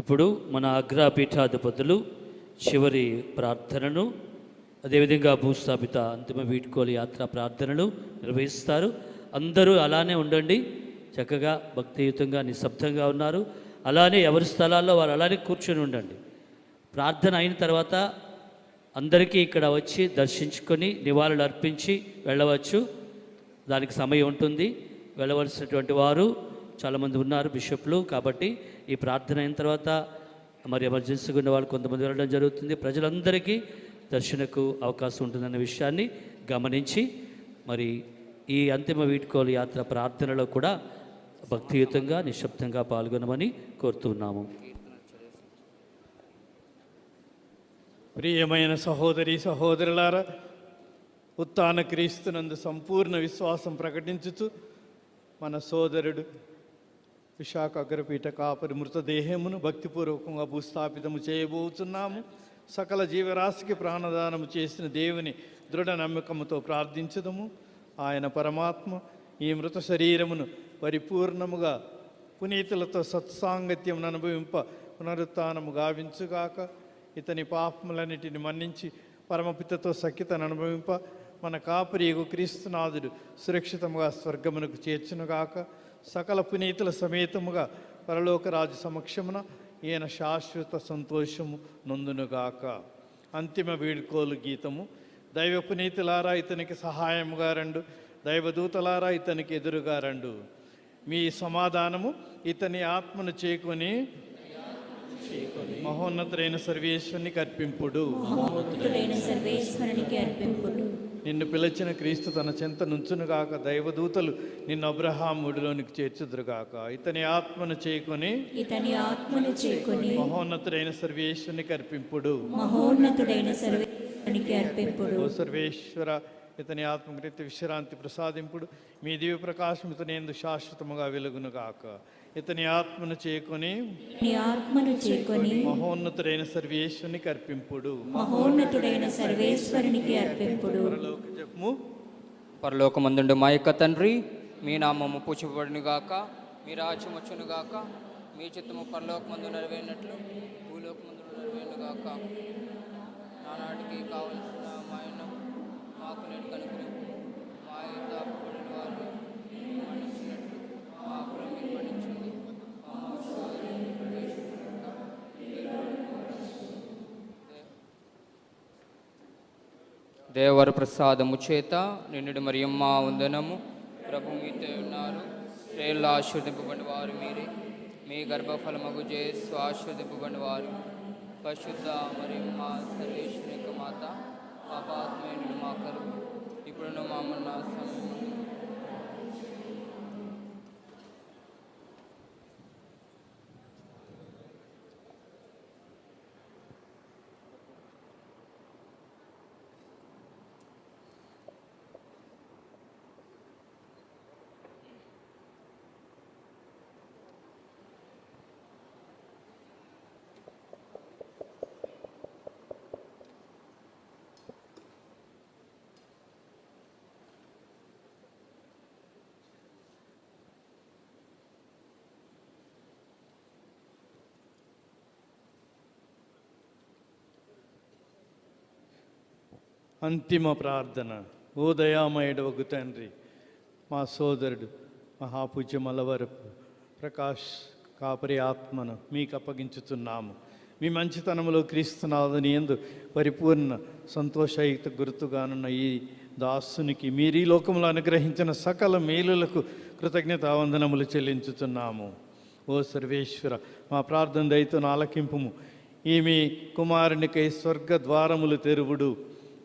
ఇప్పుడు మన అగ్రపీఠాధిపతులు చివరి ప్రార్థనను, అదేవిధంగా భూస్థాపిత అంతిమ వీడ్కోలు యాత్ర ప్రార్థనలు నిర్వహిస్తారు. అందరూ అలానే ఉండండి, చక్కగా భక్తియుతంగా నిశ్శబ్దంగా ఉన్నారు. అలానే ఎవరి స్థలాల్లో వారు అలానే కూర్చొని ఉండండి. ప్రార్థన అయిన తర్వాత అందరికీ ఇక్కడ వచ్చి దర్శించుకొని నివాళులు అర్పించి వెళ్ళవచ్చు. దానికి సమయం ఉంటుంది. వెళ్ళవలసినటువంటి వారు చాలామంది ఉన్నారు, బిషప్లు. కాబట్టి ఈ ప్రార్థన అయిన తర్వాత మరి ఎమర్జెన్సీగా ఉన్న వాళ్ళు కొంతమంది వెళ్ళడం జరుగుతుంది. ప్రజలందరికీ దర్శనకు అవకాశం ఉంటుందన్న విషయాన్ని గమనించి మరి ఈ అంతిమ వీడ్కోలు యాత్ర ప్రార్థనలో కూడా భక్తియుతంగా నిశ్శబ్దంగా పాల్గొనమని కోరుతున్నాము. ప్రియమైన సహోదరి సహోదరులారా, ఉత్థాన క్రీస్తునందు సంపూర్ణ విశ్వాసం ప్రకటించుతూ మన సోదరుడు విశాఖ అగ్రపీఠ కాపరి మృతదేహమును భక్తిపూర్వకంగా భూస్థాపితము చేయబోతున్నాము. సకల జీవరాశికి ప్రాణదానము చేసిన దేవుని దృఢ నమ్మకముతో ప్రార్థించుదము. ఆయన పరమాత్మ ఈ మృత శరీరమును పరిపూర్ణముగా పునీతులతో సత్సాంగత్యం అనుభవింప పునరుత్థానము గావించుగాక. ఇతని పాపములన్నిటిని మన్నించి పరమపితతో సఖ్యతను అనుభవింప మన కాపరియగు క్రీస్తునాథుడు సురక్షితముగా స్వర్గమునకు చేర్చునుగాక. సకల పునీతుల సమేతముగా పరలోకరాజు సమక్షమున ఈయన శాశ్వత సంతోషము నొందునుగాక. అంతిమ వీడ్కోలు గీతము. దైవ పునీతులారా ఇతనికి సహాయముగా రండు, దైవదూతలారా ఇతనికి ఎదురుగా రండు. మీ సమాధానము ఇతని ఆత్మను చేకొని మహోన్నతుడైన సర్వేశ్వరునికి అర్పింపుడు. నిన్ను పిలిచిన క్రీస్తు తన చెంత నుంచునుగాక. దైవదూతలు నిన్ను అబ్రహాముడిలోనికి చేర్చుదురుగాక. ఇతని ఆత్మను చేకొని మహోన్నతుడైన సర్వేశ్వరునికి అర్పింపుడు. ఓ సర్వేశ్వర, ఇతని ఆత్మకృత్య విశ్రాంతి ప్రసాదింపుడు. మీ దివ్య ప్రకాశం ఇతని యందు శాశ్వతముగా వెలుగునుగాక. ఇతని ఆత్మను చేకొని మహోన్నతుడైన సర్వేశ్వరునికి అర్పింపుడు. పరలోకమందుండు మా యొక్క తండ్రి, మీ నామము పూజింపబడునుగాక. మీ రాజ్యం వచ్చునుగాక. మీ చిత్తము పరలోకమందు నెరవేరినట్లు భూలోకమందు నెరవేరునుగాక. నానాటికి కావలసిన మాయన మాకు నేడు కనుగొని మా యొక్క అప్పుబడిన వారు మన్నించినట్లు మా అప్పులను మీరు మన్నించండి. దేవర ప్రసాదము చేత నిన్నుడు మరియమ్మ వందనము. ప్రభు మీతో ఉన్నారు. స్త్రీల్లో ఆశీర్వదింపబడిన వారు మీరే. మీ గర్భఫలమగు జేసు ఆశీర్వదింపబడిన వారు. పరిశుద్ధ మరియమ్మ సర్వేశ్వరుని యొక్క మాత, పాపాత్మయుడు మా కరువు ఇప్పుడున్న మా మరణ సమయమున. అంతిమ ప్రార్థన. ఓ దయామయుడవగు తండ్రి, మా సోదరుడు మహాపూజ్య మలవరపు ప్రకాష్ కాపరి ఆత్మను మీకు అప్పగించుతున్నాము. మీ మంచితనములో క్రీస్తునాథుని యందు పరిపూర్ణ సంతోషయుక్త గుర్తుగానున్న ఈ దాసునికి మీరు ఈ లోకంలో అనుగ్రహించిన సకల మేలులకు కృతజ్ఞతావందనములు చెల్లించుతున్నాము. ఓ సర్వేశ్వర, మా ప్రార్థన దయతో ఆలకింపుము. ఈ మీ కుమారునికై స్వర్గ ద్వారములు తెరువుడు.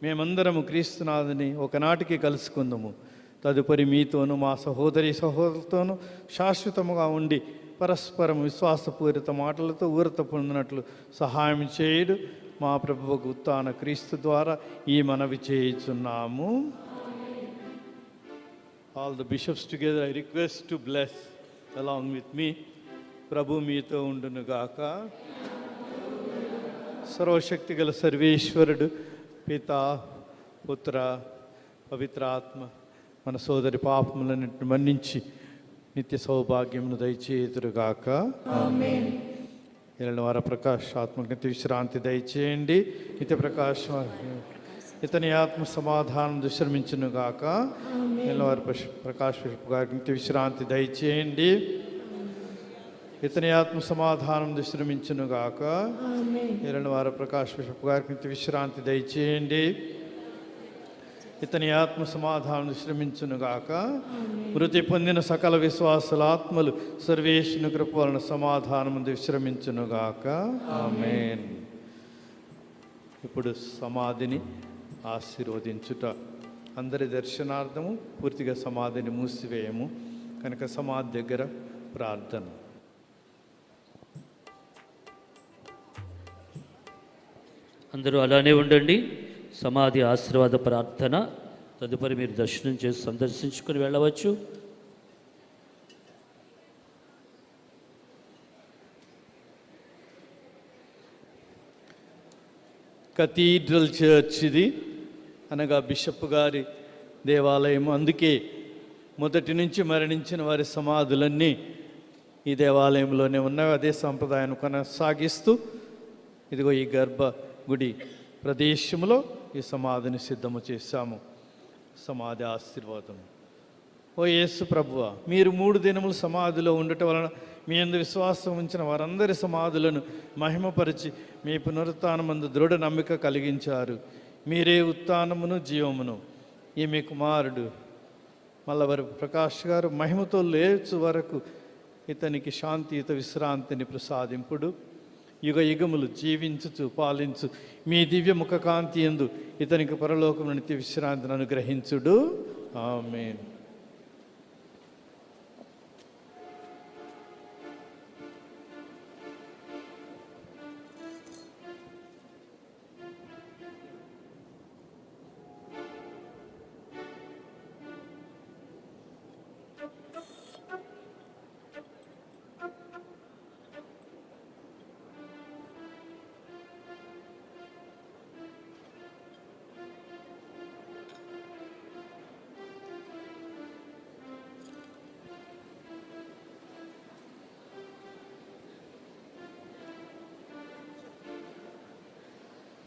మేమందరము క్రీస్తునాథుని ఒకనాటికి కలుసుకుందాము. తదుపరి మీతోనూ మా సహోదరి సహోదరులతోనూ శాశ్వతముగా ఉండి పరస్పరం విశ్వాసపూరిత మాటలతో ఊరత పొందినట్లు సహాయం చేయుడు. మా ప్రభువుకు ఉత్థాన క్రీస్తు ద్వారా ఈ మనవి చేయుచున్నాము. All the bishops together I request to bless along with me. ప్రభు మీతో ఉండునుగాక. సర్వశక్తి గల సర్వేశ్వరుడు పిత, పుత్ర, పవిత్రాత్మ మన సోదరి పాపములన్నింటిని మన్నించి నిత్య సౌభాగ్యమును దయచేయుదురుగాక. ఆమేన్. ఇలాంటి వారి ప్రకాశ్ ఆత్మకు నిత్య విశ్రాంతి దయచేయండి. నిత్య ప్రకాశం ఇతని ఆత్మ సమాధానం దుశ్రమించును గాక. ఇలా వారి ప్రకాశ్ గారికి నిత్య విశ్రాంతి దయచేయండి. ఇతని ఆత్మ సమాధానం దుశ్రమించును గాక. ఇలాంటి వారి ప్రకాశ్ గారికి నిత్య విశ్రాంతి దయచేయండి. ఇతని ఆత్మ సమాధానం శ్రమించును గాక. మృతి పొందిన సకల విశ్వాసుల ఆత్మలు సర్వేశ్వరుని కృప వలన సమాధానం విశ్రమించును గాక. ఆమేన్. ఇప్పుడు సమాధిని ఆశీర్వదించుట. అందరి దర్శనార్థము పూర్తిగా సమాధిని మూసివేయము కనుక సమాధి దగ్గర ప్రార్థన. అందరూ అలానే ఉండండి. సమాధి ఆశీర్వాద ప్రార్థన తదుపరి మీరు దర్శనం చేసి సందర్శించుకొని వెళ్ళవచ్చు. కథీడ్రల్ చర్చ్ ఇది, అనగా బిషప్ గారి దేవాలయం. అందుకే మొదటి నుంచి మరణించిన వారి సమాధులన్నీ ఈ దేవాలయంలోనే ఉన్నవి. అదే సంప్రదాయాన్ని కొనసాగిస్తూ ఇదిగో ఈ గర్భ గుడి ప్రదేశంలో ఈ సమాధిని సిద్ధము చేశాము. సమాధి ఆశీర్వాదం. ఓ యేసు ప్రభువా, మీరు 3 దినములు సమాధిలో ఉండటం వలన మీ యందు విశ్వాసం ఉంచిన వారందరి సమాధులను మహిమపరిచి మీ పునరుత్థానమందు దృఢ నమ్మిక కలిగించారు. మీరే ఉత్థానమును జీవమును. ఈ మీ కుమారుడు మల్లవరి ప్రకాష్ గారు మహిమతో లేచు వరకు ఇతనికి శాంతియుత విశ్రాంతిని ప్రసాదింపుడు. యుగ యుగములు జీవించుచు పాలించు మీ దివ్య ముఖ కాంతి యందు ఇతనికి పరలోకము నిత్య విశ్రాంతిని అనుగ్రహించుడు. ఆమేన్.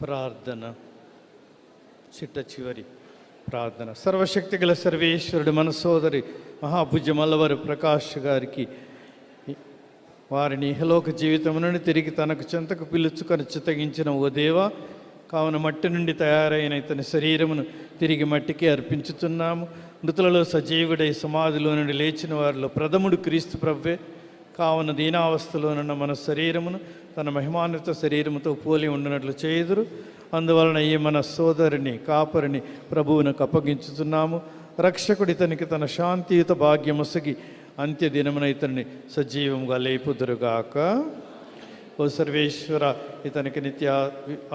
ప్రార్థన. చిట్ట చివరి ప్రార్థన. సర్వశక్తి గల సర్వేశ్వరుడు మన సోదరి మహాభుజ మల్లవరి ప్రకాష్ గారికి వారిని ఇహలోక జీవితమును తిరిగి తనకు చెంతకు పిలుచుకొని చిత్తగించిన ఓ దేవా, కావున మట్టి నుండి తయారైన ఇతని శరీరమును తిరిగి మట్టికి అర్పించుతున్నాము. మృతులలో సజీవుడై సమాధిలో నుండి లేచిన వారిలో ప్రథముడు క్రీస్తు ప్రభువే. కావున దీనావస్థలోనున్న మన శరీరమును తన మహిమాన్విత శరీరముతో పోలి ఉండినట్లు చేయుదురు. అందువలన ఈ మన సోదరిని కాపరిని ప్రభువునకు అప్పగించుతున్నాము. రక్షకుడి ఇతనికి తన శాంతియుత భాగ్యముసగి అంత్య దినమున ఇతన్ని సజీవముగా లేపుదురుగాక. ఓ సర్వేశ్వర, ఇతనికి నిత్య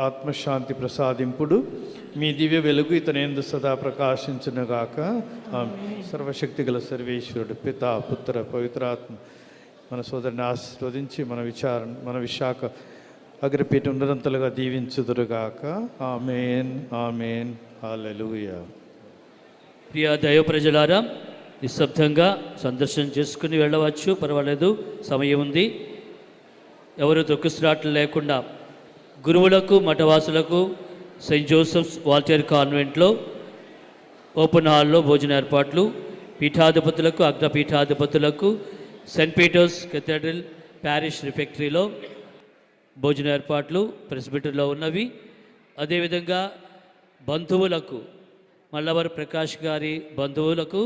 ఆత్మశాంతి ప్రసాదింపుడు. మీ దివ్య వెలుగు ఇతని యందు సదా ప్రకాశించునుగాక. సర్వశక్తి గల సర్వేశ్వరుడు పిత పుత్ర పవిత్రాత్మ మన సోదరిని ఆశీర్వదించి మన విశాఖ అగ్రపీఠ ఉన్నదంతలుగా దీవించుదురుగాక. ఆమేన్. ఆమేన్. హల్లెలూయా. ప్రియ దైవ ప్రజలారా, నిశ్శబ్దంగా సందర్శన చేసుకుని వెళ్ళవచ్చు, పర్వాలేదు, సమయం ఉంది. ఎవరు తొక్కుసలాట్లు లేకుండా గురువులకు మఠవాసులకు సెయింట్ జోసెఫ్స్ వాల్టియర్ కాన్వెంట్లో ఓపెన్ హాల్లో భోజన ఏర్పాట్లు, పీఠాధిపతులకు అగ్రపీఠాధిపతులకు సెయింట్ పీటర్స్ కెథడ్రల్ ప్యారిష్ రిఫెక్టరీలో భోజన ఏర్పాట్లు ప్రెస్బిటర్లో ఉన్నవి. అదేవిధంగా బంధువులకు మల్లవరి ప్రకాష్ గారి బంధువులకు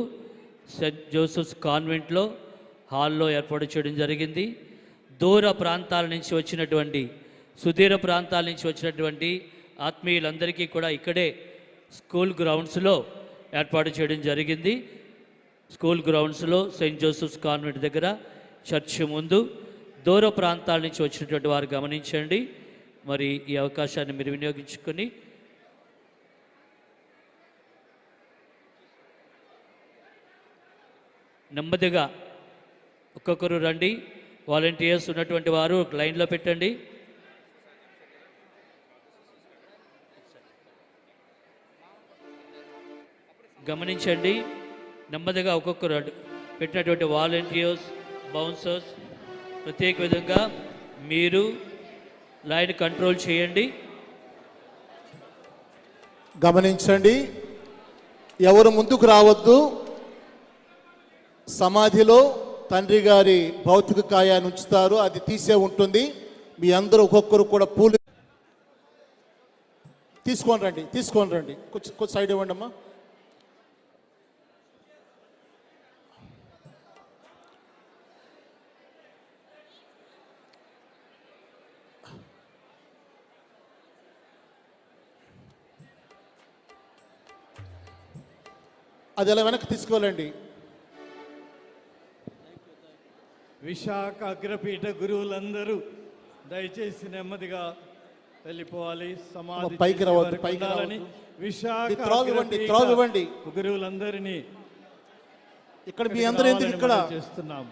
సెయింట్ జోసెఫ్స్ కాన్వెంట్లో హాల్లో ఏర్పాటు చేయడం జరిగింది. దూర ప్రాంతాల నుంచి వచ్చినటువంటి సుదూర ప్రాంతాల నుంచి వచ్చినటువంటి ఆత్మీయులందరికీ కూడా ఇక్కడే స్కూల్ గ్రౌండ్స్లో ఏర్పాటు చేయడం జరిగింది. స్కూల్ గ్రౌండ్స్లో సెయింట్ జోసెఫ్స్ కాన్వెంట్ దగ్గర చర్చ్ ముందు దూర ప్రాంతాల నుంచి వచ్చినటువంటి వారు గమనించండి. మరి ఈ అవకాశాన్ని మీరు వినియోగించుకొని నెమ్మదిగా ఒక్కొక్కరు రండి. వాలంటీర్స్ ఉన్నటువంటి వారు లైన్లో పెట్టండి. గమనించండి, నెమ్మదిగా ఒక్కొక్కరు పెట్టినటువంటి వాలంటీర్స్, బౌన్సర్స్ ప్రత్యేక విధంగా మీరు లైన్ కంట్రోల్ చేయండి. గమనించండి, ఎవరు ముందుకు రావద్దు. సమాధిలో తండ్రి గారి భౌతిక కాయాన్ని ఉంచుతారు, అది తీసే ఉంటుంది. మీ అందరూ ఒక్కొక్కరు కూడా పూలు తీసుకొని రండి. కొంచెం సైడ్ ఇవ్వండి అమ్మా. అది ఎలా వెనక్కి తీసుకెళ్ళండి. విశాఖ అగ్రపీఠ గురువులందరూ దయచేసి నెమ్మదిగా వెళ్ళిపోవాలి. సమాధి పైకి రావద్దు, పైకి ఉండాలని విశాఖ త్రావివ్వండి. గురువులందరినీ ఇక్కడ మీ అందరూ ఎందుకు ఇక్కడ చేస్తున్నాము.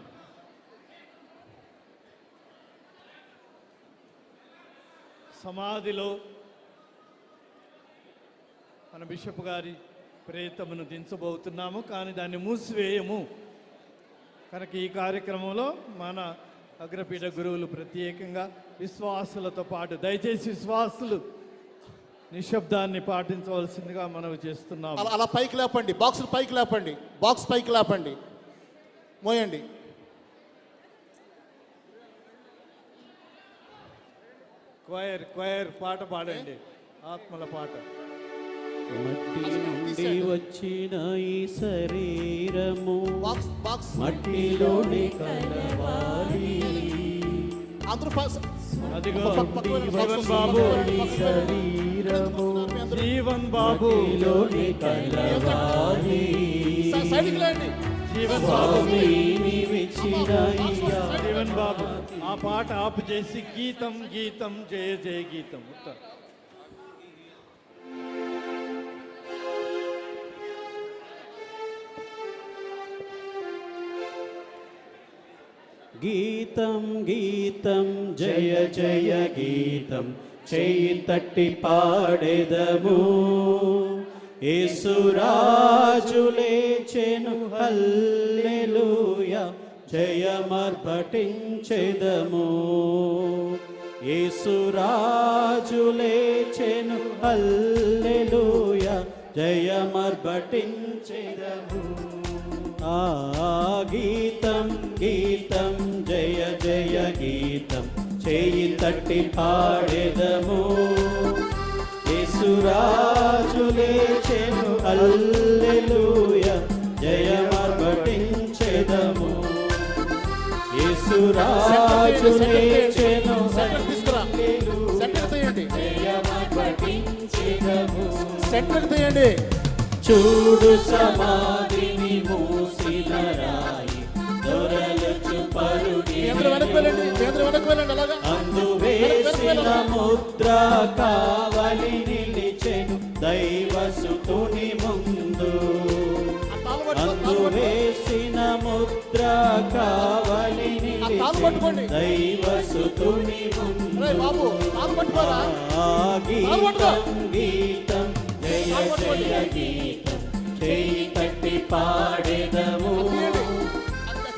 సమాధిలో మన బిషప్ గారి ప్రేతమును దించబోతున్నాము, కానీ దాన్ని మూసివేయము. కనుక ఈ కార్యక్రమంలో మన అగ్రపీఠ గురువులు ప్రత్యేకంగా విశ్వాసులతో పాటు దయచేసి విశ్వాసులు నిశ్శబ్దాన్ని పాటించవలసిందిగా మనవి చేస్తున్నాము. అలా పైకి లేపండి, బాక్స్ పైకి లేపండి, మోయండి. క్వైర్ పాట పాడండి, ఆత్మల పాట. మట్టి నుండి వచ్చిన ఈ శరీరము మట్టిలోనే కలవాలి. అదిగో జీవన్ బాబు మట్టిలోనే కలవాలి. జీవన్ బాబు ఆ పాట ఆపు చేసి గీతం గీతం జయ జయ గీతం. గీతం గీతం జయ జయ గీతం చేయి తట్టి పాడెదము. యేసురాజు లేచెను హల్లెలూయా జయమర్పటించెదము. యేసురాజు లేచెను హల్లెలూయా జయమర్పటించెదము. ఆ గీతం గీతం జయ జయ గీతం చేయి తట్టి పాడెదము. యేసురాజు లేచెను హల్లెలూయా జయమర్పటించెదము. యేసురాజు లేచెను జయమర్పటించెదము. చూడు సమాధిని మూసిన రాయి దొరలుచు పరుడి అందు వేసిన ముద్ర కావలి నిలిచెను దైవసుతుని ముందు. అందు వేసిన ముద్ర కావలి నిలిచెను దైవసుతుని ముందు. ఆ గీతం గీతం జయ జయ గీతం చేయి తట్టి పాడెదము.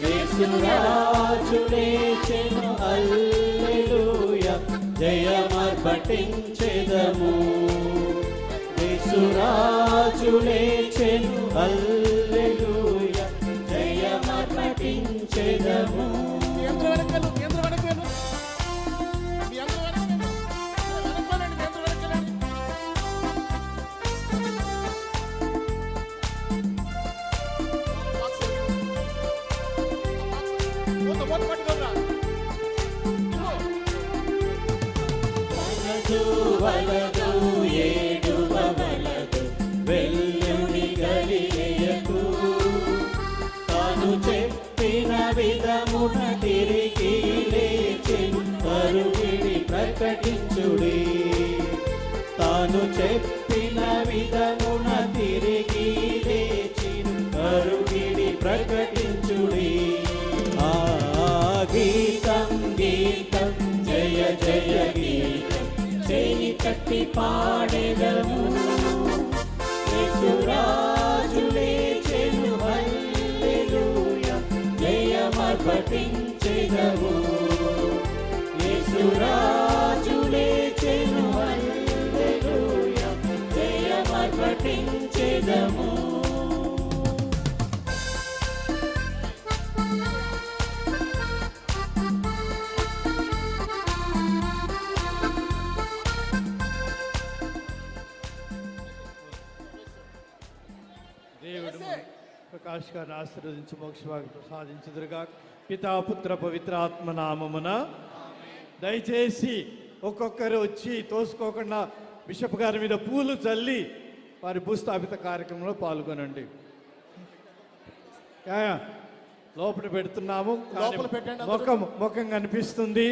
యేసురాజు లేచెను హల్లెలూయా జయమర్పటించెదము. యేసురాజు లేచెను హల్లెలూయా జయమర్పటించెదము. వలదు ఏడువ వలదు వెల్లుని గలియకు. తాను చెప్పిన విధమున తిరిగి లేచెను కరుగిడి ప్రకటించుడి. తాను చెప్పిన విధమున తిరిగి లేచెను కరుగిడి ప్రకటించుడి. ఆ గీతం గీతం జయ జయ గీతం చేయి కట్టి పాడెదము. యేసురాజు లేచెను హల్లెలూయా జయమర్పటించెదము. రాజు లేచెను హల్లెలూయా జయమర్పటించెదము. దేవుడు ప్రకాష్ గారిని ఆశీర్వదించి మోక్షభాగ్యం ప్రసాదించుదురుగా. పితా పుత్ర పవిత్ర ఆత్మ నామమున. దయచేసి ఒక్కొక్కరు వచ్చి తోసుకోకుండా బిషప్ గారి మీద పూలు చల్లి వారి భూస్థాపిత కార్యక్రమంలో పాల్గొనండి. లోపల పెడుతున్నాము, లోపల పెట్టండి. ముఖం కనిపిస్తుంది.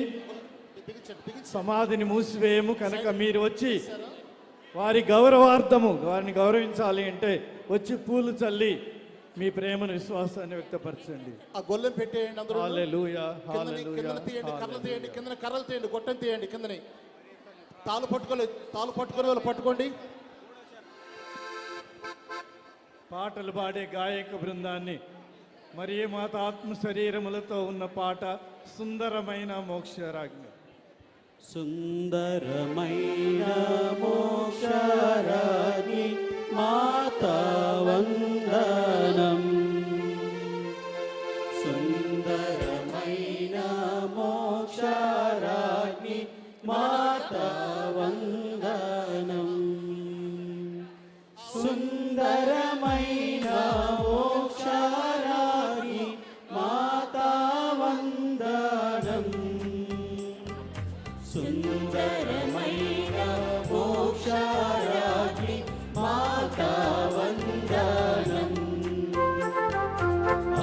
సమాధిని మూసివేయము కనుక మీరు వచ్చి వారి గౌరవార్థము వారిని గౌరవించాలి అంటే వచ్చి పూలు చల్లి మీ ప్రేమను విశ్వాసాన్ని వ్యక్తపరచండి. ఆ గొల్లెం పెట్టేయండి అందరూ. హల్లెలూయా, కిందన హల్లెలూయా, తీయండి, కర్రలు తీయండి, హల్లెలూయా. కిందన కర్రలు తీయండి, గొట్టం తీయండి, కిందని తాళ్ళు పట్టుకొని వాళ్ళు పట్టుకోండి. పాటలు పాడే గాయక బృందాన్ని మరియు మాత ఆత్మ శరీరములతో ఉన్న పాట సుందరమైన మోక్షరాజ్ఞ. సుందరమైన మోక్షరాజ్ఞి మాతా వందనం. సుందరమైన మోక్షరాజ్ఞి మాతా వందనం. సుందరమైన మోక్షరాజ్ఞి మాతా వందనం. సుందరమైన మోక్షరాజ్ఞి మాతా వందనం.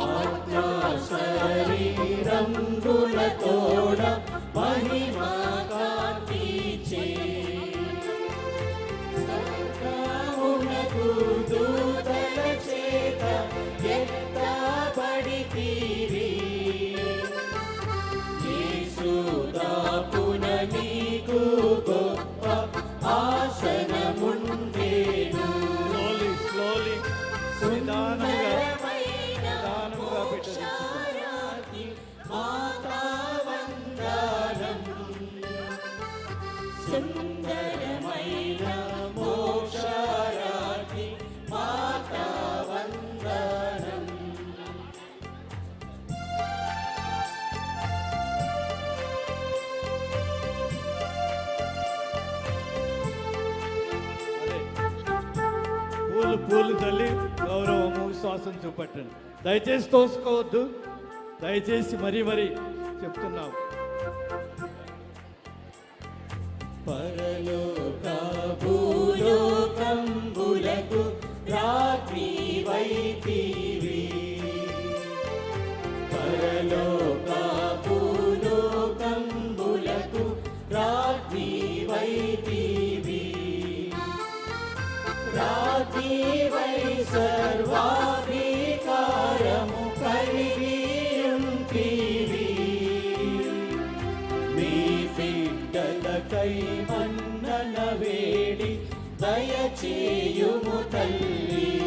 ఆత్మా శరీరంబులతోడ మహిమా కాంతిచే సర్వమునకు దూతల చేత ఎత్తబడితిరి. యేసుదాపున నీకు గొప్ప ఆసనముండెను. స్లోలీ నిదానంగా పెట్టండి. మోక్షరాజ్ఞి మాతా వందనం. సుందరమైన మోక్షరాజ్ఞి మాతా వందనం. పూలు తల్లి గౌరవము విశ్వాసం చూపట్టండి. దయచేసి తోసుకోవద్దు, దయచేసి మరీ చెప్తున్నాము. పరలోక భూలోకంబులకు రాజ్ఞి వైతివి. పరలోక భూలోకంబులకు రాజ్ఞి వైతివి. రాజ్ఞివై సర్వాధికారము కలిగియుంటివి. మీ బిడ్డలకై మన్నన వేడి దయచేయుము తల్లి.